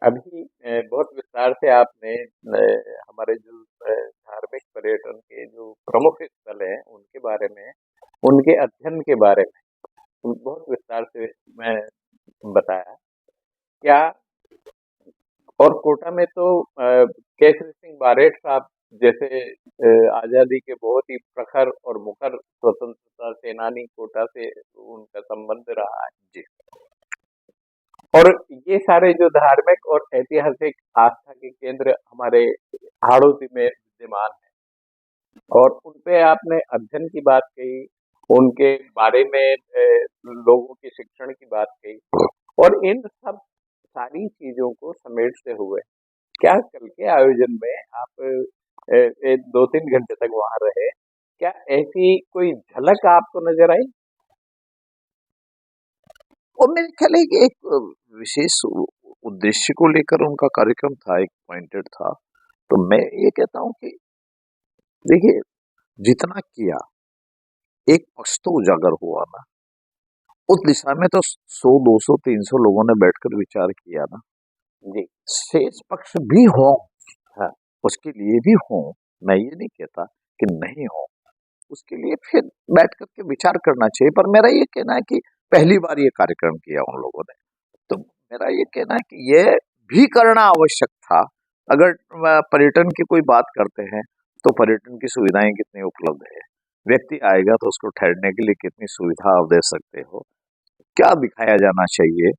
अभी बहुत विस्तार से आपने हमारे जो धार्मिक पर्यटन के जो प्रमुख स्थल हैं उनके बारे में, उनके अध्ययन के बारे में बहुत विस्तार से मैं बताया। क्या और कोटा में तो केसरी सिंह बारेठ साहब जैसे आजादी के बहुत ही प्रखर और मुखर स्वतंत्रता सेनानी कोटा से उनका संबंध रहा है जी। और ये सारे जो धार्मिक और ऐतिहासिक आस्था के केंद्र हमारे हाड़ौती में विद्यमान है, और उनपे आपने अध्ययन की बात कही, उनके बारे में लोगों की शिक्षण की बात कही, और इन सब सारी चीजों को समेटते हुए क्या कल के आयोजन में आप 2-3 घंटे तक वहां रहे, क्या ऐसी कोई झलक आपको नजर आई? और मेरे ख्याल है कि एक विशेष उद्देश्य को लेकर उनका कार्यक्रम था, एक पॉइंटेड था। तो मैं ये कहता हूँ कि देखिए, जितना किया एक पक्ष तो उजागर हुआ ना, उस दिशा में तो 100, 200, 300 लोगों ने बैठकर विचार किया ना जी। शेष पक्ष भी हो, हाँ। उसके लिए भी हो। मैं ये नहीं कहता कि नहीं हो, उसके लिए फिर बैठ करके विचार करना चाहिए। पर मेरा ये कहना है कि पहली बार ये कार्यक्रम किया उन लोगों ने, तो मेरा ये कहना है कि ये भी करना आवश्यक था। अगर पर्यटन की कोई बात करते हैं तो पर्यटन की सुविधाएं कितनी उपलब्ध है, व्यक्ति आएगा तो उसको ठहरने के लिए कितनी सुविधा आप दे सकते हो, क्या दिखाया जाना चाहिए,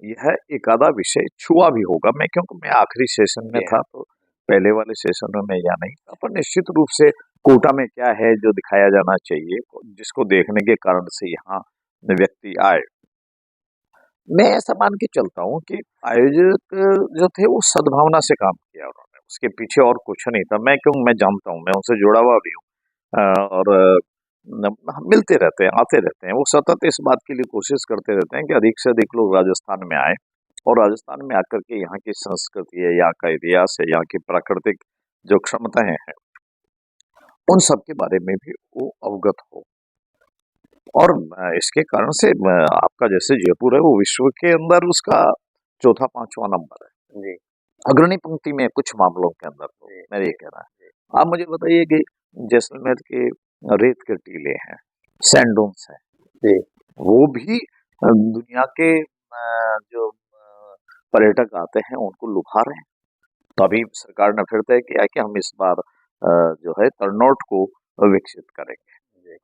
यह एक आधा विषय छुआ भी होगा। मैं क्योंकि मैं आखिरी सेशन में जी हाँ। था तो पहले वाले सेशन में मैं या नहीं था, पर निश्चित रूप से कोटा में क्या है जो दिखाया जाना चाहिए, जिसको देखने के कारण से यहाँ व्यक्ति आए। मैं ऐसा मान के चलता हूँ कि आयोजक जो थे वो सद्भावना से काम किया उन्होंने, उसके पीछे और कुछ नहीं था। मैं जानता हूँ, मैं उनसे जुड़ा हुआ भी हूँ, और हम मिलते रहते हैं, आते रहते हैं। वो सतत इस बात के लिए कोशिश करते रहते हैं कि अधिक से अधिक लोग राजस्थान में आए, और राजस्थान में आकर के यहाँ की संस्कृति है, यहाँ का इतिहास है, यहाँ की प्राकृतिक जो क्षमताएं हैं, उन सब के बारे में भी वो अवगत हो। और इसके कारण से आपका जैसे जयपुर है वो विश्व के अंदर उसका चौथा पांचवा नंबर है, जी। अग्रणी पंक्ति में कुछ मामलों के अंदर। तो जी। मेरा ये कहना जी। है, आप मुझे बताइए कि जैसलमेर के रेत के टीले हैं, सैंडोन्स हैं, जी। वो भी दुनिया के जो पर्यटक आते हैं उनको लुभा रहे हैं। तो अभी सरकार ने फिर तय किया कि हम इस बार जो है तरनोट को विकसित करेंगे,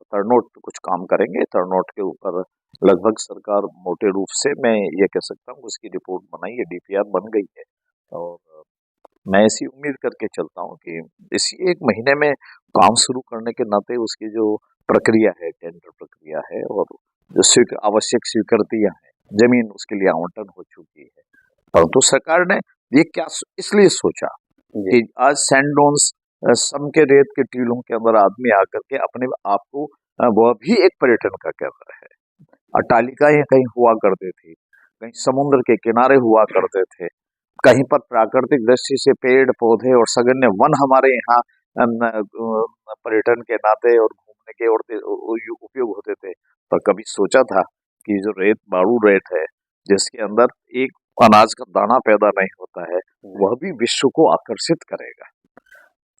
तरनोट पे कुछ काम करेंगे। तरनोट के ऊपर लगभग सरकार मोटे रूप से, मैं ये कह सकता हूँ, उसकी रिपोर्ट बनाई है, डीपीआर बन गई है। और मैं ऐसी उम्मीद करके चलता हूँ कि इसी एक महीने में काम शुरू करने के नाते उसकी जो प्रक्रिया है, टेंडर प्रक्रिया है, और जो आवश्यक स्वीकृतियां हैं, जमीन उसके लिए आवंटन हो चुकी है। परंतु सरकार ने ये क्या इसलिए सोचा जी। कि आज सैंडोन्स, सम के रेत के टीलों के अंदर आदमी आकर के अपने आप को, वह भी एक पर्यटन का केंद्र है। अट्टालिकाएं कहीं हुआ करते थे, कहीं समुद्र के किनारे हुआ करते थे, कहीं पर प्राकृतिक दृष्टि से पेड़ पौधे और सघन वन हमारे यहाँ पर्यटन के नाते और घूमने के और उपयोग होते थे। पर कभी सोचा था कि जो रेत बाड़ू रेत है, जिसके अंदर एक अनाज का दाना पैदा नहीं होता है, वह भी विश्व को आकर्षित करेगा।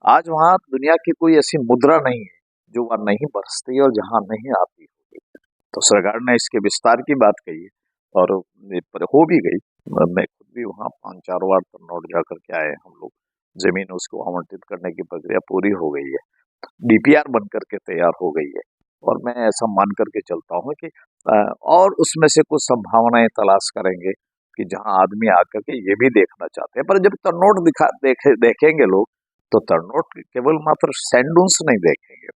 आज वहां दुनिया की कोई ऐसी मुद्रा नहीं है जो वहां नहीं बरसती और जहां नहीं आती होगी। तो सरकार ने इसके विस्तार की बात कही है, और ये पर हो भी गई। मैं खुद भी वहाँ 5-4 बार तरनौट जा करके आए हम लोग। जमीन उसको आवंटित करने की प्रक्रिया पूरी हो गई है, डीपीआर बन करके तैयार हो गई है। और मैं ऐसा मान करके चलता हूँ कि और उसमें से कुछ संभावनाएं तलाश करेंगे कि जहां आदमी आकर के ये भी देखना चाहते हैं। पर जब तरनौट देखेंगे लोग, तो तरनौट केवल मात्र सैंडून्स नहीं देखेंगे,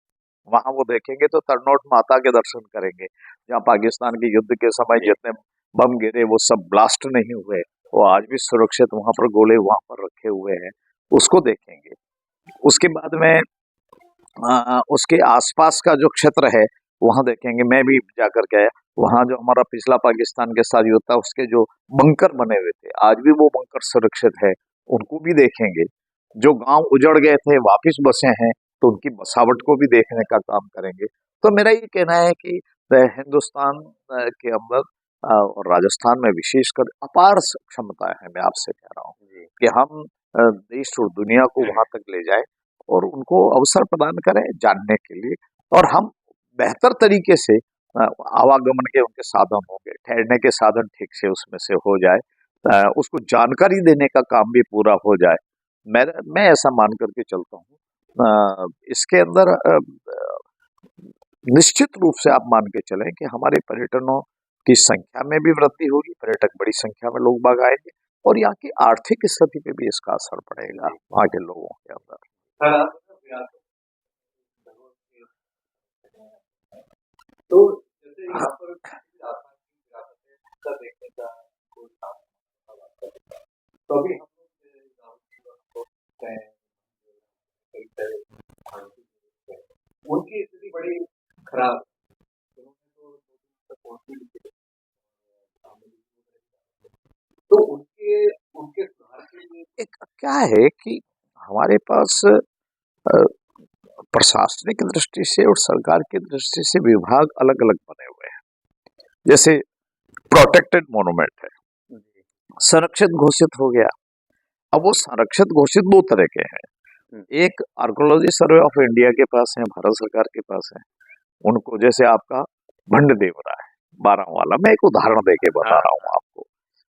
वहां वो देखेंगे तो तरनौट माता के दर्शन करेंगे, जहाँ पाकिस्तान के युद्ध के समय जितने बम गिरे वो सब ब्लास्ट नहीं हुए, वो आज भी सुरक्षित वहां पर गोले वहां पर रखे हुए हैं, उसको देखेंगे। उसके बाद में उसके आसपास का जो क्षेत्र है वहां देखेंगे। मैं भी जाकर के आया, वहां जो हमारा पिछला पाकिस्तान के साथ युद्ध था उसके जो बंकर बने हुए थे, आज भी वो बंकर सुरक्षित है, उनको भी देखेंगे। जो गांव उजड़ गए थे वापिस बसे हैं, तो उनकी बसावट को भी देखने का काम करेंगे। तो मेरा ये कहना है कि हिंदुस्तान के अंदर और राजस्थान में विशेषकर अपार क्षमता है, मैं आपसे कह रहा हूँ। कि हम देश और दुनिया को वहां तक ले जाए और उनको अवसर प्रदान करें जानने के लिए, और हम बेहतर तरीके से आवागमन के उनके साधन होंगे, ठहरने के साधन ठीक से उसमें से हो जाए, उसको जानकारी देने का काम भी पूरा हो जाए। मैं ऐसा मान करके चलता हूँ। इसके अंदर निश्चित रूप से आप मान के चलें कि हमारे पर्यटनों की संख्या में भी वृद्धि होगी, पर्यटक बड़ी संख्या में लोग बाग आएंगे, और यहाँ की आर्थिक स्थिति पे भी इसका असर पड़ेगा वहाँ के लोगों के अंदर। तो जैसे यहाँ पर देखने का तो अभी हम उनकी स्थिति बड़ी खराब, तो उनके उनके सुधार के लिए एक क्या है कि हमारे पास प्रशासनिक दृष्टि से और सरकार की दृष्टि से विभाग अलग अलग बने हुए हैं। जैसे प्रोटेक्टेड मोन्यूमेंट है, संरक्षित घोषित हो गया। अब वो संरक्षित घोषित दो तरह के हैं, एक आर्कोलॉजी सर्वे ऑफ इंडिया के पास है, भारत सरकार के पास है। उनको जैसे आपका भंडदेवरा है बारां वाला, मैं एक उदाहरण देके बता रहा हूँ आपको,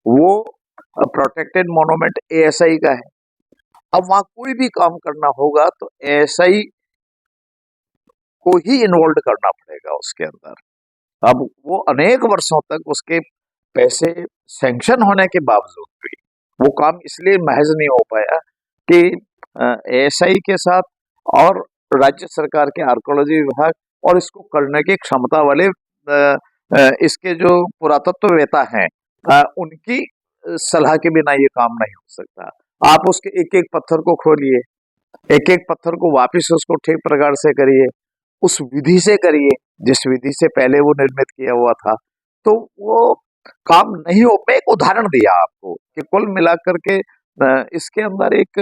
वो प्रोटेक्टेड मोन्यूमेंट एएसआई का है। अब वहां कोई भी काम करना होगा तो एएसआई को ही इन्वॉल्व करना पड़ेगा उसके अंदर। अब वो अनेक वर्षों तक उसके पैसे सैंक्शन होने के बावजूद भी वो काम इसलिए महज नहीं हो पाया कि एएसआई के साथ और राज्य सरकार के आर्कोलॉजी विभाग और इसको करने की क्षमता वाले इसके जो पुरातत्ववेत्ता हैं उनकी सलाह के बिना ये काम नहीं हो सकता। आप उसके एक एक पत्थर को खोलिए, एक एक पत्थर को वापस उसको ठीक प्रकार से करिए, उस विधि से करिए जिस विधि से पहले वो निर्मित किया हुआ था, तो वो काम नहीं हो। मैं एक उदाहरण दिया आपको कि कुल मिलाकर के इसके अंदर एक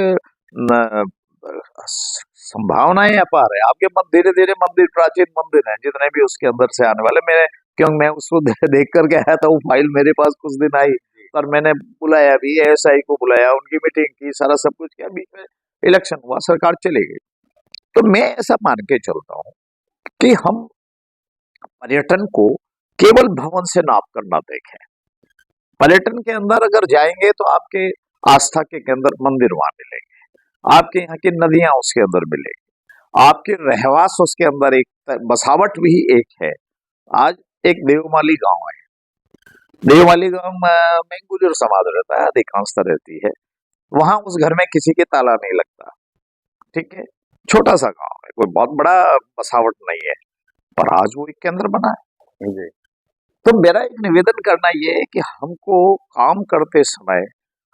संभावनाएं अपार है। आपके धीरे धीरे मंदिर, प्राचीन मंदिर हैं जितने भी उसके अंदर से आने वाले, मेरे क्योंकि मैं उसको देख करके आया था, वो फाइल मेरे पास कुछ दिन आई और मैंने बुलाया भी, एएसआई को बुलाया, उनकी मीटिंग की, सारा सब कुछ किया, बीच में इलेक्शन हुआ, सरकार चली गई। तो मैं ऐसा मान के चलता हूं कि हम पर्यटन को केवल भवन से नाप कर ना देखें। पर्यटन के अंदर अगर जाएंगे तो आपके आस्था के अंदर मंदिर वहां मिलेंगे, आपके यहाँ की नदियां उसके अंदर मिलेगी, आपके रहवास उसके अंदर एक बसावट भी एक है। आज एक देवमाली गांव है, देवमाली गांव में गुजर समाज रहता है, अधिकांशता रहती है वहां। उस घर में किसी के ताला नहीं लगता, ठीक है, छोटा सा गांव है, कोई बहुत बड़ा बसावट नहीं है, पर आज वो एक केंद्र बना है। तो मेरा एक निवेदन करना ये है कि हमको काम करते समय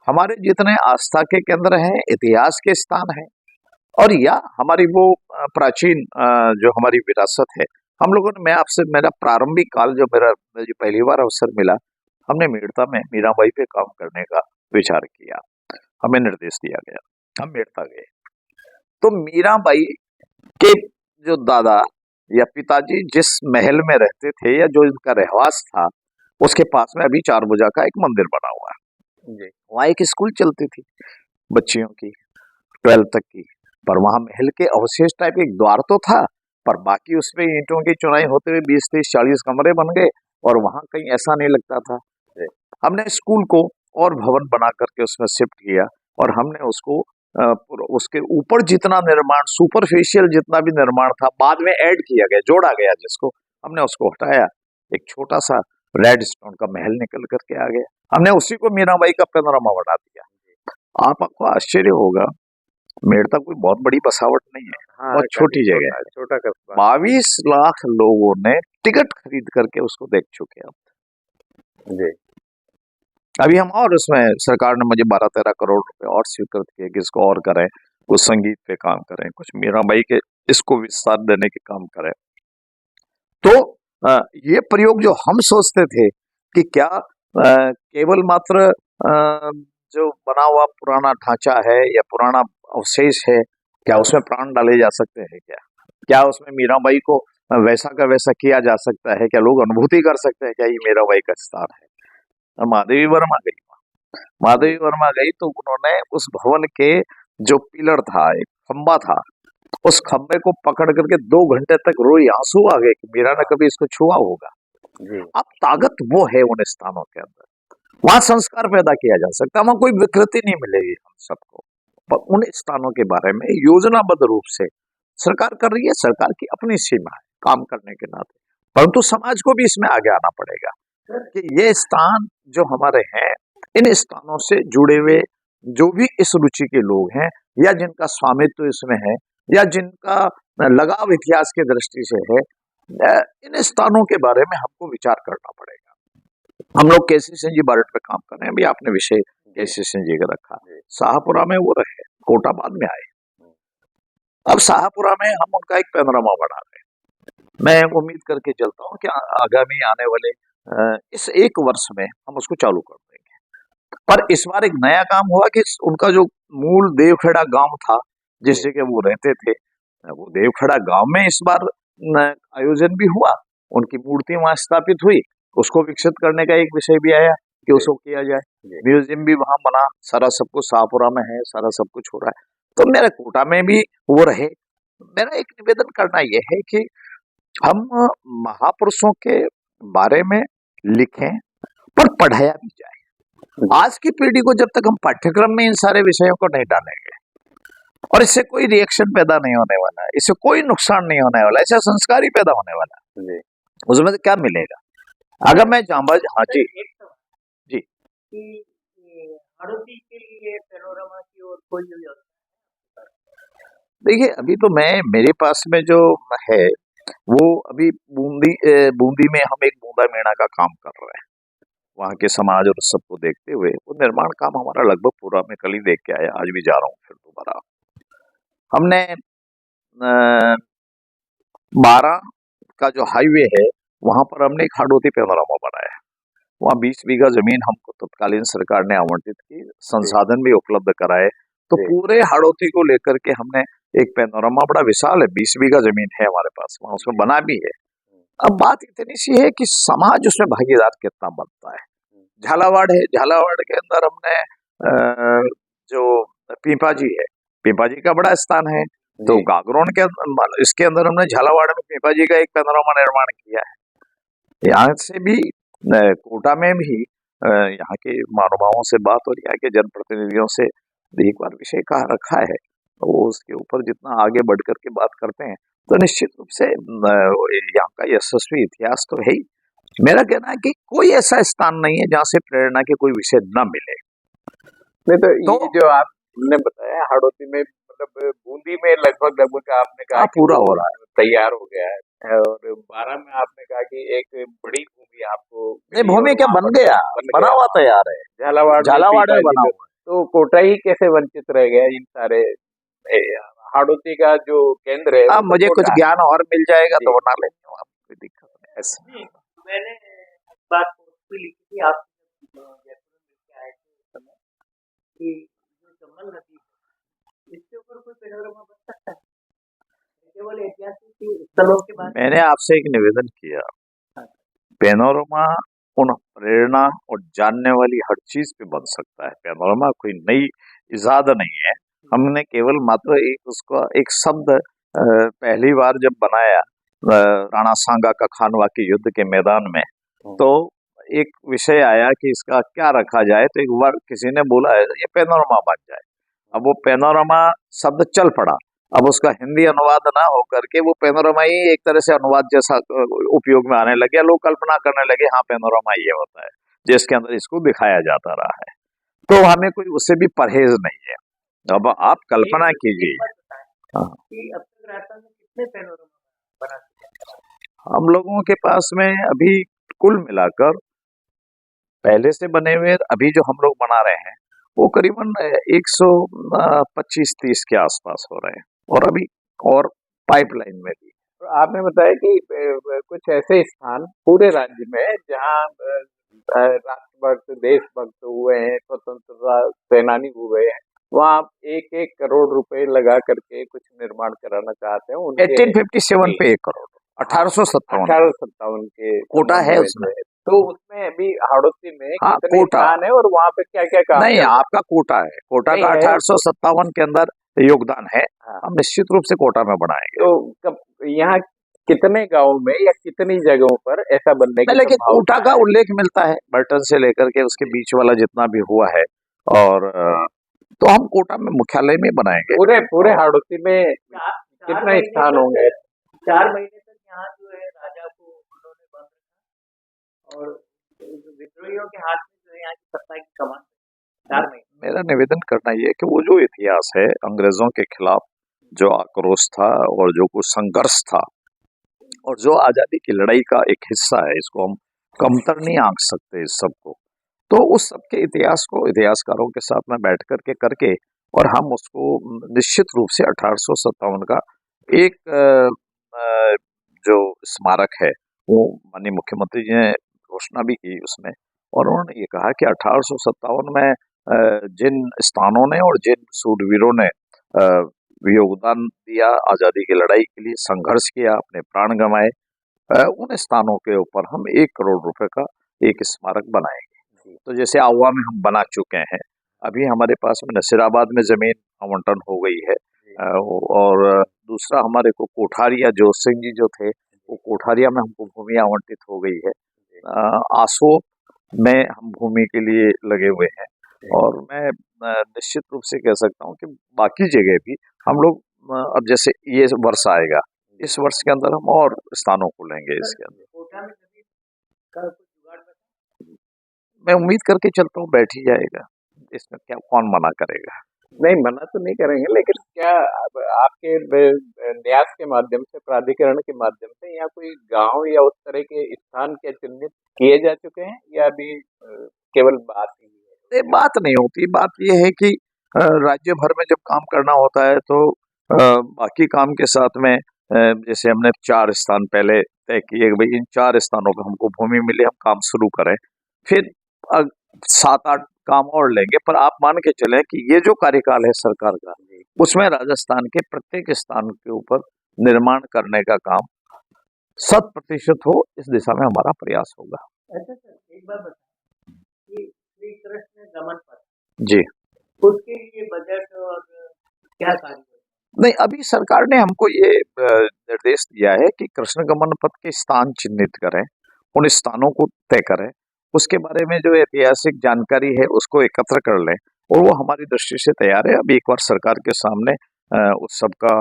हमारे जितने आस्था के केंद्र हैं, इतिहास के स्थान हैं, और या हमारी वो प्राचीन जो हमारी विरासत है, हम लोगों ने, मैं आपसे, मेरा प्रारंभिक काल जो मुझे पहली बार अवसर मिला, हमने मेड़ता में मीराबाई पे काम करने का विचार किया, हमें निर्देश दिया गया, हम मेड़ता गए। तो मीराबाई के जो दादा या पिताजी जिस महल में रहते थे या जो इनका रहवास था, उसके पास में अभी 4 भुजा का एक मंदिर बना हुआ है। वहां एक स्कूल चलती थी बच्चियों की 12th तक की, पर वहां महल के अवशेष टाइप एक द्वार तो था, पर बाकी उसमें ईंटों की चुनाई होते हुए 20, 30, 40 कमरे बन गए, और वहां कहीं ऐसा नहीं लगता था। हमने स्कूल को और भवन बना करके उसमें शिफ्ट किया, और हमने उसको उसके ऊपर जितना निर्माण, सुपरफिशियल जितना भी निर्माण था, बाद में ऐड किया गया, जोड़ा गया, जिसको हमने उसको हटाया, एक छोटा सा रेड स्टोन का महल निकल करके आ गया। हमने उसी को मीराबाई का पैनोरामा बना दिया। आपको आश्चर्य होगा, मेड़ता कोई बहुत बड़ी बसावट नहीं है, बहुत छोटी जगह है, छोटा कस्बा। 22 लाख लोगों ने टिकट खरीद करके उसको देख चुके हैं। जी। अभी हम और उसमें सरकार ने मुझे 12-13 करोड़ रुपए और स्वीकृत किए कि इसको और करें, कुछ संगीत पे काम करें, कुछ मीराबाई के इसको विस्तार देने के काम करें। तो ये प्रयोग जो हम सोचते थे कि क्या केवल मात्र जो बना हुआ पुराना ढांचा है या पुराना अवशेष है, क्या उसमें प्राण डाले जा सकते हैं? क्या उसमें मीराबाई को वैसा का वैसा किया जा सकता है? क्या लोग अनुभूति कर सकते हैं क्या ये मीराबाई का स्थान है? महादेवी वर्मा गई, माधवी वर्मा गई तो उन्होंने उस भवन के जो पिलर था, एक खंबा था, उस खंबे को पकड़ करके 2 घंटे तक रोई, आंसू आ गए कि मीरा ने कभी इसको छुआ होगा। जी अब ताकत वो है उन स्थानों के अंदर, वहां संस्कार पैदा किया जा सकता है, वहां कोई विकृति नहीं मिलेगी हम सबको। पर उन स्थानों के बारे में योजनाबद्ध रूप से सरकार कर रही है, सरकार की अपनी सीमा है काम करने के नाते, परंतु समाज को भी इसमें आगे आना पड़ेगा कि ये स्थान जो हमारे हैं, इन स्थानों से जुड़े हुए जो भी इस रुचि के लोग हैं या जिनका स्वामित्व इसमें है या जिनका लगाव इतिहास की दृष्टि से है, इन स्थानों के बारे में हमको विचार करना पड़ेगा। हम लोग केसी सिंह जी बारट पे काम कर रहे हैं, अभी आपने विषय केसी सिंह जी का रखा, शाहपुरा में वो रहे, कोटा बाद में आए, अब शाहपुरा में हम उनका एक पैनोरामा बना रहे हैं। मैं उम्मीद करके चलता हूँ कि आगामी आने वाले इस 1 वर्ष में हम उसको चालू कर देंगे। पर इस बार एक नया काम हुआ कि उनका जो मूल देवखेड़ा गांव था जिस जगह वो रहते थे, वो देवखेड़ा गांव में इस बार आयोजन भी हुआ, उनकी मूर्ति वहां स्थापित हुई, उसको विकसित करने का एक विषय भी आया कि उसको किया जाए, म्यूजियम भी वहां बना, सारा सब कुछ शाहपुरा में है, सारा सब कुछ हो रहा है। तो मेरा कोटा में भी वो रहे। मेरा एक निवेदन करना यह है कि हम महापुरुषों के बारे में लिखें पर पढ़ाया भी जाए। आज की पीढ़ी को जब तक हम पाठ्यक्रम में इन सारे विषयों को नहीं डालेंगे और इससे कोई रिएक्शन पैदा नहीं होने वाला है, इससे कोई नुकसान नहीं होने वाला, इससे संस्कार ही पैदा होने वाला है, उसमें से क्या मिलेगा? अगर मैं जांबाज, हाँ जी जी, हाड़ौती के लिए पैनोरामा की और कोई व्यवस्था? देखिए अभी तो मेरे पास में जो है वो अभी बूंदी में हम एक बूंदा मेला का काम कर रहे हैं, वहाँ के समाज और सबको देखते हुए वो निर्माण काम हमारा लगभग पूरा, मैं कल ही देख के आया, आज भी जा रहा हूँ फिर दोबारा। हमने 12 का जो हाईवे है वहां पर हमने एक हाड़ौती पैनोरामा बनाया, वहाँ 20 बीघा जमीन हमको तत्कालीन सरकार ने आवंटित की, संसाधन भी उपलब्ध कराए, तो पूरे हाड़ौती को लेकर के हमने एक पैनोरामा, बड़ा विशाल है, 20 बीघा जमीन है हमारे पास, वहां उसमें बना भी है। अब बात इतनी सी है कि समाज उसमें भागीदार कितना बनता है। झालावाड़ है, झालावाड़ के अंदर हमने जो पीपाजी है, पीपाजी का बड़ा स्थान है, तो गागरोन के इसके अंदर हमने झालावाड़ में पीपाजी का एक पैनोरामा निर्माण किया है। यहाँ से भी कोटा में भी यहाँ के महानुभावों से बात और यहाँ के जनप्रतिनिधियों से एक बार विषय कहा रखा है, वो उसके ऊपर जितना आगे बढ़ करके बात करते हैं तो निश्चित रूप से यहाँ का यशस्वी इतिहास तो है ही। मेरा कहना है कि कोई ऐसा स्थान नहीं है जहाँ से प्रेरणा के कोई विषय न मिले। नहीं तो ये जो आपने बताया हाड़ौती में, मतलब बूंदी में लगभग आपने कहा पूरा हो रहा है, तैयार हो गया है, और 12 में आपने कहा कि एक बड़ी भूमि आपको, नहीं भूमि क्या बन गया, बना हुआ तैयार है, झालावाड़ में बना हुआ। तो कोटा ही कैसे वंचित रह गया इन सारे? हाड़ौती का जो केंद्र है, अब मुझे कुछ ज्ञान और मिल जाएगा तो बना लेंगे, कोई दिक्कत नहीं। मैंने बात भी लिखी थी आप जयपुर आए थे उस समय कि जो चंबल नदी है इसके ऊपर कोई पैनोरामा बन सकता है, केवल ऐतिहासिक स्थलों के बारे में। मैंने आपसे एक निवेदन किया, पैनोरामा उन प्रेरणा और जानने वाली हर चीज पे बन सकता है। पैनोरामा कोई नई इजाद नहीं है, हमने केवल मात्र उसका एक शब्द पहली बार जब बनाया राणा सांगा का खानवा के युद्ध के मैदान में, तो एक विषय आया कि इसका क्या रखा जाए, तो एक बार किसी ने बोला है ये पैनोरामा बन जाए। अब वो पैनोरामा शब्द चल पड़ा, अब उसका हिंदी अनुवाद ना होकर के वो पैनोरामा ही एक तरह से अनुवाद जैसा उपयोग में आने लगे, लोग कल्पना करने लगे हाँ पैनोरामा ये होता है जिसके अंदर इसको दिखाया जाता रहा है, तो हमें कोई उससे भी परहेज नहीं है। अब आप कल्पना कीजिए, हम लोगों के पास में अभी कुल मिलाकर पहले से बने हुए अभी जो हम लोग बना रहे हैं वो करीबन 125-130 के आसपास हो रहे हैं, और अभी और पाइपलाइन में भी। तो आपने बताया कि कुछ ऐसे स्थान पूरे राज्य में जहाँ राष्ट्रभक्त देशभक्त हुए हैं, स्वतंत्रता सेनानी हुए हैं, वहाँ 1-1 करोड़ रुपए लगा करके कुछ निर्माण कराना चाहते हैं। 1857 पे 1 करोड़, 1857 के कोटा है उसमें। तो उसमें भी हाड़ौती में हाँ, कितने कोटा स्थान है और वहाँ पे क्या क्या काम नहीं, चल रहा आपका कोटा है, कोटा नहीं का है 1857 के अंदर योगदान है। हाँ हम निश्चित रूप से कोटा में बनाएंगे। तो कब यहाँ कितने गांव में या कितनी जगहों पर ऐसा बनने नहीं, की लेकिन कोटा संभावना का है उल्लेख मिलता है बर्टन से लेकर के उसके जी बीच वाला जितना भी हुआ है। और तो हम कोटा में मुख्यालय में बनाएंगे। पूरे पूरे और हाड़ौती में 4 कितने महीने स्थान तक होंगे 4 महीने तक यहाँ जो है राजा को उन्होंने बंद रखा और विद्रोहियों के हाथ में जो है यहाँ की सत्ता की कमान 4 महीने। मेरा निवेदन करना ये है कि वो जो इतिहास है अंग्रेजों के खिलाफ जो आक्रोश था और जो कुछ संघर्ष था और जो आजादी की लड़ाई का एक हिस्सा है, इसको हम कमतर नहीं आंक सकते इस सबको। तो उस सब के इतिहास को इतिहासकारों के साथ में बैठ करके और हम उसको निश्चित रूप से 1857 का एक जो स्मारक है वो माननीय मुख्यमंत्री जी ने घोषणा भी की उसमें। और उन्होंने ये कहा कि 1857 में जिन स्थानों ने और जिन सूरवीरों ने योगदान दिया, आजादी की लड़ाई के लिए संघर्ष किया, अपने प्राण गंवाए, उन स्थानों के ऊपर हम 1 करोड़ रुपए का एक स्मारक बनाएंगे। तो जैसे आहुआ में हम बना चुके हैं, अभी हमारे पास में नसीराबाद में जमीन आवंटन हो गई है। और दूसरा हमारे को कोठारिया जोत सिंह जी जो थे वो कोठारिया में हमको भूमि आवंटित हो गई है। आसोप में हम भूमि के लिए लगे हुए हैं। और मैं निश्चित रूप से कह सकता हूँ कि बाकी जगह भी हम लोग अब जैसे ये वर्ष आएगा, इस वर्ष के अंदर हम और स्थानों को लेंगे इसके अंदर। कोटा में जमीन का कुछ जुगाड़ बचा? मैं उम्मीद करके चलता हूँ बैठ ही जाएगा, इसमें क्या कौन मना करेगा। नहीं मना तो नहीं करेंगे लेकिन क्या अब आपके न्यास के माध्यम से प्राधिकरण के माध्यम से यहाँ कोई गांव या उस तरह के स्थान क्या चिन्हित किए जा चुके हैं या अभी केवल बात ही है ये बात नहीं होती, बात ये है कि राज्य भर में जब काम करना होता है तो बाकी काम के साथ में जैसे हमने 4 स्थान पहले तय किए कि भाई इन 4 स्थानों पर हमको भूमि मिले, हम काम शुरू करें। फिर 7-8 काम और लेंगे, पर आप मान के चलें कि ये जो कार्यकाल है सरकार का उसमें राजस्थान के प्रत्येक स्थान के ऊपर निर्माण करने का काम 100% हो, इस दिशा में हमारा प्रयास होगा। अच्छा सर एक बात बताएं कि श्री कृष्ण गमन पथ जी उसके लिए बजट और क्या कार्य नहीं, अभी सरकार ने हमको ये निर्देश दिया है कि कृष्ण गमन पथ के स्थान चिन्हित करें, उन स्थानों को तय करें, उसके बारे में जो ऐतिहासिक जानकारी है उसको एकत्र कर लें और वो हमारी दृष्टि से तैयार है। अब एक बार सरकार के सामने उस सब का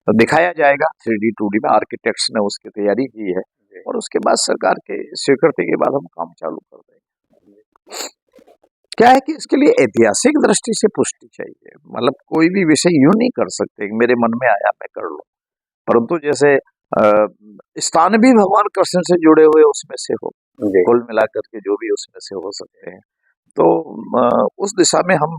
दिखाया जाएगा 3D 2D में, आर्किटेक्ट्स ने उसकी तैयारी की है और उसके बाद सरकार के स्वीकृति के बाद हम काम चालू कर देंगे। क्या है कि इसके लिए ऐतिहासिक दृष्टि से पुष्टि चाहिए, मतलब कोई भी विषय यूं नहीं कर सकते कि मेरे मन में आया मैं कर लूं, परंतु जैसे स्थान भी भगवान कृष्ण से जुड़े हुए उसमें से हो, कुल मिलाकर के जो भी उसमें से हो सकते हैं। तो उस दिशा में हम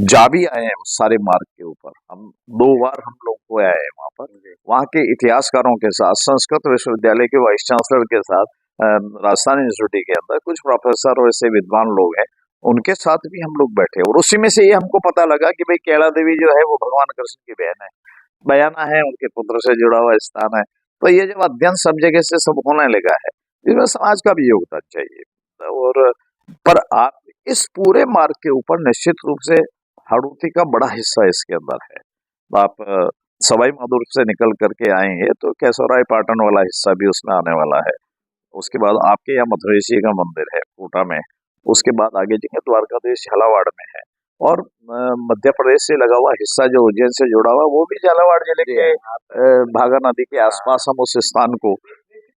जा भी आए हैं उस सारे मार्ग के ऊपर। हम 2 बार हम लोग हो आए हैं वहां पर, वहां के इतिहासकारों के साथ, संस्कृत विश्वविद्यालय के वाइस चांसलर के साथ, राजस्थान यूनिवर्सिटी के अंदर कुछ प्रोफेसर और ऐसे विद्वान लोग हैं, उनके साथ भी हम लोग बैठे और उसी में से ये हमको पता लगा कि भाई कैला देवी जो है वो भगवान कृष्ण की बहन है, बयाना है उनके पुत्र से जुड़ा हुआ स्थान है। तो ये जब अध्ययन सब जगह से सब होने लगा है, इसमें समाज का भी योगदान चाहिए। और पर आप इस पूरे मार्ग के ऊपर निश्चित रूप से हाड़ौती का बड़ा हिस्सा इसके अंदर है। आप सवाई माधोपुर से निकल करके आएंगे तो केशवराय पाटन वाला हिस्सा भी उसमें आने वाला है। उसके बाद आपके यहाँ मथुरेश्वरी का मंदिर है कोटा में, उसके बाद आगे जाएंगे द्वारकाधीश झालावाड़ में है और मध्य प्रदेश से लगा हुआ हिस्सा जो उज्जैन से जुड़ा हुआ वो भी झालावाड़ जिले के भागा नदी के आसपास हम उस स्थान को।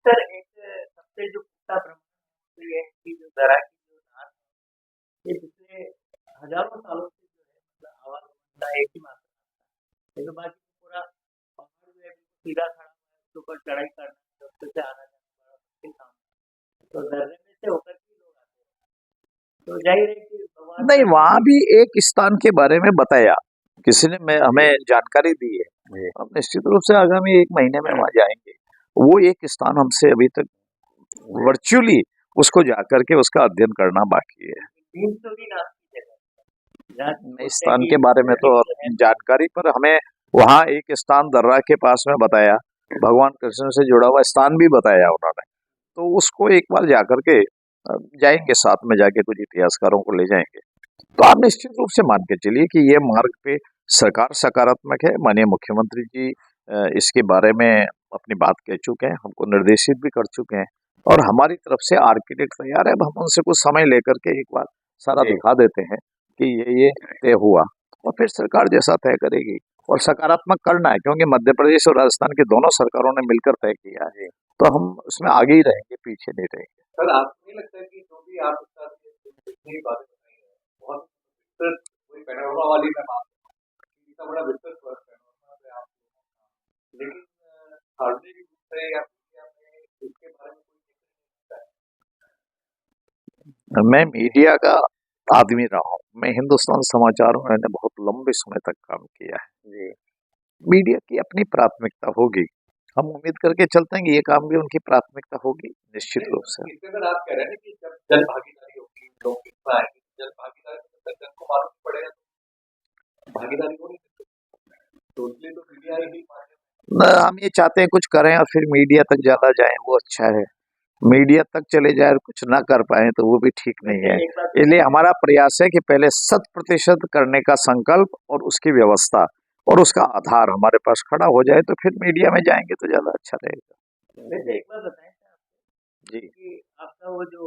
सर एक सबसे जो पुख्ता प्रमाण ये है कि जो दरा की जो धार है ये पिछले हजारों सालों से जो है मतलब आवागमन का एक ही मात्र है, लेकिन बाकी पूरा पहाड़ जो है सीधा खड़ा है, उसके ऊपर चढ़ाई करना उससे से आना जाना बड़ा मुश्किल काम है। तो दर्रे में से होकर के लोग आते हैं, तो जाहिर है कि भगवान नहीं, वहां भी एक स्थान के बारे में बताया किसी ने, हमें जानकारी दी है। हम निश्चित रूप से आगामी 1 महीने में वहां जाएंगे। वो एक स्थान हमसे अभी तक वर्चुअली उसको जाकर के उसका अध्ययन करना बाकी है। 320 जगह इस स्थान के बारे में तो जानकारी, पर हमें वहाँ एक स्थान दर्रा के पास में बताया, भगवान कृष्ण से जुड़ा हुआ स्थान भी बताया उन्होंने। तो उसको एक बार जाकर के जाएंगे, साथ में जाके कुछ इतिहासकारों को ले जाएंगे, तो आप निश्चित रूप से मान के चलिए कि ये मार्ग पे सरकार सकारात्मक है। माननीय मुख्यमंत्री जी इसके बारे में अपनी बात कह चुके हैं, हमको निर्देशित भी कर चुके हैं, और हमारी तरफ से आर्किटेक्ट तैयार है। अब हम उनसे कुछ समय लेकर के एक बार सारा दिखा देते हैं कि ये तय हुआ, और फिर सरकार जैसा तय करेगी। और सकारात्मक करना है, क्योंकि मध्य प्रदेश और राजस्थान की दोनों सरकारों ने मिलकर तय किया है, तो हम उसमें आगे ही रहेंगे, पीछे नहीं रहेंगे। सर, आपको नहीं लगता कि जो भी आप इस तरह की जितनी बातें बताई हैं, बहुत विस्तृत कोई पैनोरमा वाली मैं बात इतना बड़ा विस्तृत पैनोरमा पे आप, लेकिन सार्वजनिक रूप से या मीडिया में इसके बारे में कोई जिक्र नहीं होता है। मैं मीडिया का आदमी रहा हूँ, मैं हिंदुस्तान समाचार में मैंने बहुत लंबे समय तक काम किया है जी। मीडिया की अपनी प्राथमिकता होगी, हम उम्मीद करके चलते हैं कि ये काम भी उनकी प्राथमिकता होगी निश्चित रूप से। इसके अंदर आप कह रहे हैं कि जब जन भागीदारी होगी, लोग हिस्सा आएंगे, जन भागीदारी में जब तक जन को मालूम पड़ेगा तो भागीदारी हो नहीं सकती, तो इसलिए तो मीडिया ही माध्यम। हम ये चाहते हैं कुछ करें और फिर मीडिया तक ज्यादा जाए, वो अच्छा है। मीडिया तक चले जाए और कुछ ना कर पाए तो वो भी ठीक नहीं है। इसलिए हमारा प्रयास है कि पहले 100% करने का संकल्प और उसकी व्यवस्था और उसका आधार हमारे पास खड़ा हो जाए, तो फिर मीडिया में जाएंगे तो ज्यादा अच्छा रहेगा। वैसे एक बात बताएं जी, कि आपका वो जो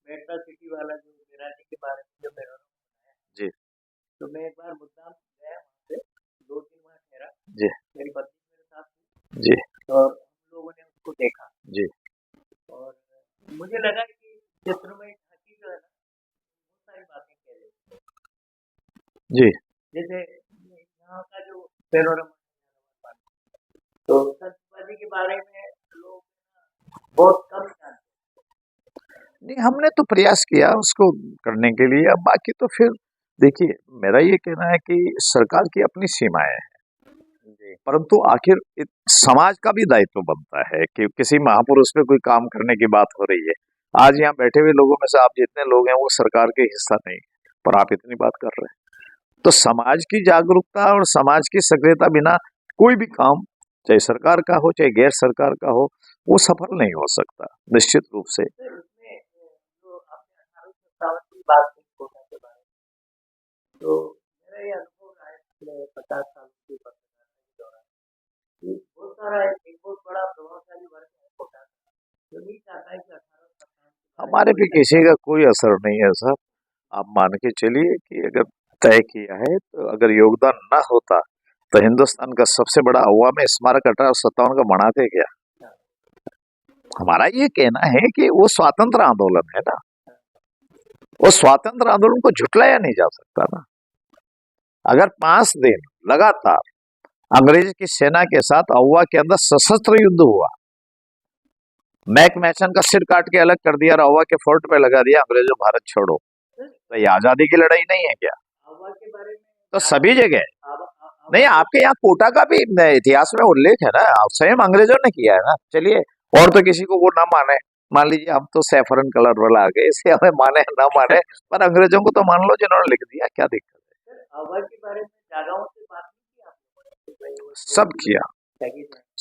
मेट्रो सिटी वाला जो गिराने के बारे में जो मेरा जी, तो मैं एक बार मुद्दाम गया वहाँ पे, 2 दिन वहाँ ठहरा जी, मेरी पत्नी मेरे साथ थी, जी, और हम लोगों ने उसको देखा, जी, और मुझे लगा कि ज्योतिर्मय ठाकुर जो है ना, बहुत सारी बातें कह रहे थे, जी। जैसे यहाँ का जो पैनोरमा, तो संतवादी के बारे में लोग बहुत कम जानते। नहीं, हमने तो प्रयास किया उसको करने के लिए। अब बाकी तो फिर देखिए, मेरा ये कहना है कि सरकार की अपनी सीमाएं हैं, परंतु आखिर समाज का भी दायित्व बनता है कि किसी महापुरुष पे कोई काम करने की बात हो रही है। आज यहाँ बैठे हुए लोगों में से आप जितने लोग हैं वो सरकार के हिस्सा नहीं, पर आप इतनी बात कर रहे हैं, तो समाज की जागरूकता और समाज की सक्रियता बिना कोई भी काम, चाहे सरकार का हो चाहे गैर सरकार का हो, वो सफल नहीं हो सकता निश्चित रूप से। उसमें जो आपने 1857 की बात की कोटा के बारे में, तो मेरा ये अनुभव रहा है पिछले 50 साल की पत्रकारिता के दौरान कि बहुत सारा एक बहुत बड़ा प्रभावशाली वर्ग है कोटा का, जो नहीं चाहता है कि 1857 हमारे भी किसी का कोई असर नहीं है साहब। आप मान के चलिए कि अगर तय किया है, तो अगर योगदान न होता तो हिंदुस्तान का सबसे बड़ा अवामी स्मारक 1857 का बनाते क्या। हमारा ये कहना है कि वो स्वतंत्र आंदोलन है ना, वो स्वतंत्र आंदोलन को झुटलाया नहीं जा सकता ना। अगर 5 दिन लगातार अंग्रेज की सेना के साथ अहुआ के अंदर सशस्त्र युद्ध हुआ, मैक मैसन का सिर काट के अलग कर दिया और अहुआ के फोर्ट पे लगा दिया, अंग्रेजों भारत छोड़ो, तो ये आजादी की लड़ाई नहीं है क्या। के बारे में तो सभी जगह नहीं, आपके यहाँ कोटा का भी इतिहास में उल्लेख है ना, स्वयं अंग्रेजों ने किया है ना। चलिए, और तो किसी को वो ना माने, मान लीजिए हम तो सैफरन कलर वाला आ गए, इसे हमें माने ना माने, पर अंग्रेजों को तो मान लो जिन्होंने लिख दिया, क्या दिक्कत है। अवध के बारे में जगहों से बात नहीं की आपने? सब किया,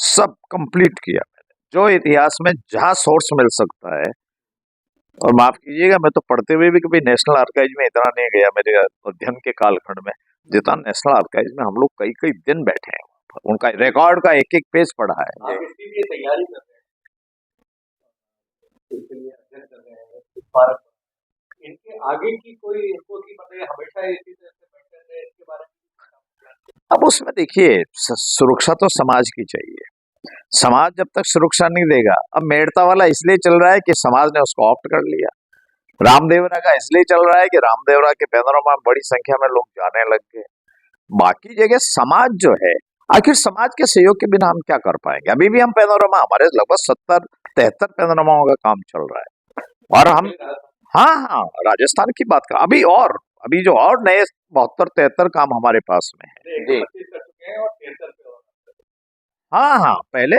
सब कंप्लीट किया मैंने, जो इतिहास में जहां सोर्स मिल सकता है। और माफ कीजिएगा, मैं तो पढ़ते हुए भी कभी नेशनल आर्काइव में इतना नहीं गया मेरे अध्ययन के कालखंड में, जितना नेशनल आर्काइव में हम लोग कई कई दिन बैठे हैं, उनका रिकॉर्ड का एक एक पेज पढ़ा है। आप इसके लिए तैयारी कर रहे हैं, इसके लिए अध्ययन कर रहे हैं, इस भारत इनके आगे की कोई इनको की मतलब हमेशा इसी तरह से बैठे रहे, इसके बारे में। अब उसमें देखिए, सुरक्षा तो समाज की चाहिए, समाज जब तक सुरक्षा नहीं देगा, अब मेड़ता वाला इसलिए चल रहा है कि समाज ने उसको ऑप्ट कर लिया, रामदेवरा का इसलिए चल रहा है कि रामदेवरा के पैनोरमा में बड़ी संख्या में लोग जाने लग गए। बाकी जगह समाज जो है, आखिर समाज के सहयोग के बिना हम क्या कर पाएंगे। अभी भी हम पैनोरमा, हमारे लगभग 70-73 पैनोरमाओं का काम चल रहा है, और हम, हाँ हाँ, राजस्थान की बात कर, अभी जो और नए 72-73 काम हमारे पास में है जी। हाँ हाँ, पहले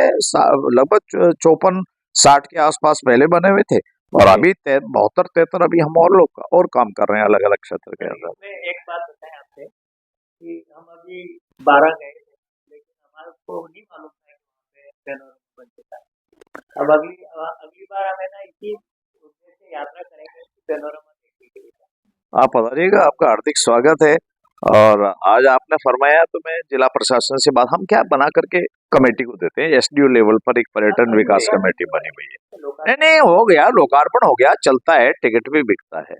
लगभग 54-60 के आसपास पहले बने हुए थे, और अभी 72-73 अभी हम और लोग और काम कर रहे हैं अलग अलग क्षेत्र के अंदर। एक बात बताएं आपसे कि हम अभी 12 गए थे, लेकिन हमारे को नहीं मालूम था कि वहाँ पे पैनोरमा बन चुका है। अब अगली बार आप पधारिएगा, आपका हार्दिक स्वागत है। और आज आपने फरमाया तो मैं जिला प्रशासन से बात, हम क्या बना करके कमेटी को देते हैं, एसडीओ लेवल पर एक पर्यटन विकास कमेटी बनी हुई है। नहीं नहीं, हो गया, लोकार्पण हो गया, चलता है, टिकट भी बिकता है।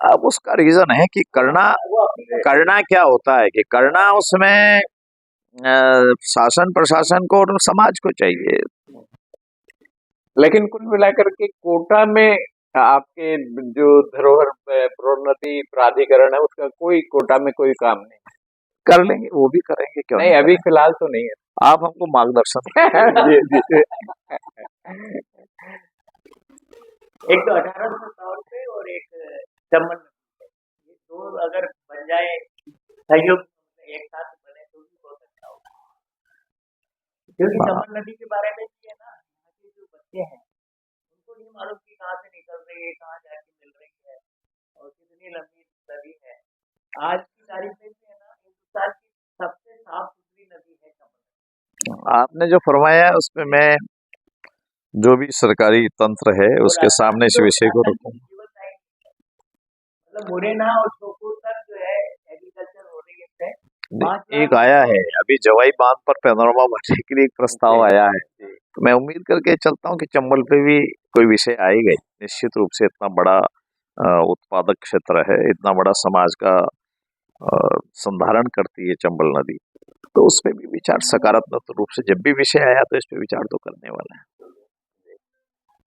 अब उसका रीजन है कि करना क्या होता है कि करना उसमें शासन प्रशासन को और समाज को चाहिए। लेकिन कुल मिलाकर के कोटा में आपके जो धरोहर प्रोन्नति प्राधिकरण है उसका कोई कोटा में कोई काम नहीं कर लेंगे, वो भी करेंगे, क्यों नहीं, अभी फिलहाल तो नहीं है। आप हमको मार्गदर्शन जी जी एक तो 1857 पे और एक चंबल नदी, ये दो अगर बन जाए सहयोग एक साथ बने तो भी हो सकता होगा, क्योंकि चंबल नदी के बारे में भी है ना, यहाँ के जो बच्चे हैं उनको नहीं मालूम कि कहाँ से निकल रही है, कहाँ जाके मिल रही है और कितनी लंबी नदी है। आज की तारीख में भी है ना, हिंदुस्तान की सबसे साफ सुथरी नदी है चंबल। आपने जो फरमाया है उसमें मैं जो भी सरकारी तंत्र है उसके सामने इस विषय को रखूंगा। मतलब मुरैना और शोपुर तक जो है एग्रीकल्चर हो रही है। एक आया है अभी जवाई बांध पर पैनोरमा बनने के लिए एक प्रस्ताव आया है, तो मैं उम्मीद करके चलता हूँ कि चंबल पे भी कोई विषय आएगा। निश्चित रूप से इतना बड़ा उत्पादक क्षेत्र है, इतना बड़ा समाज का संधारण करती है चंबल नदी, तो उस पर भी विचार सकारात्मक रूप से जब भी विषय आया तो इस पे विचार तो करने वाला है।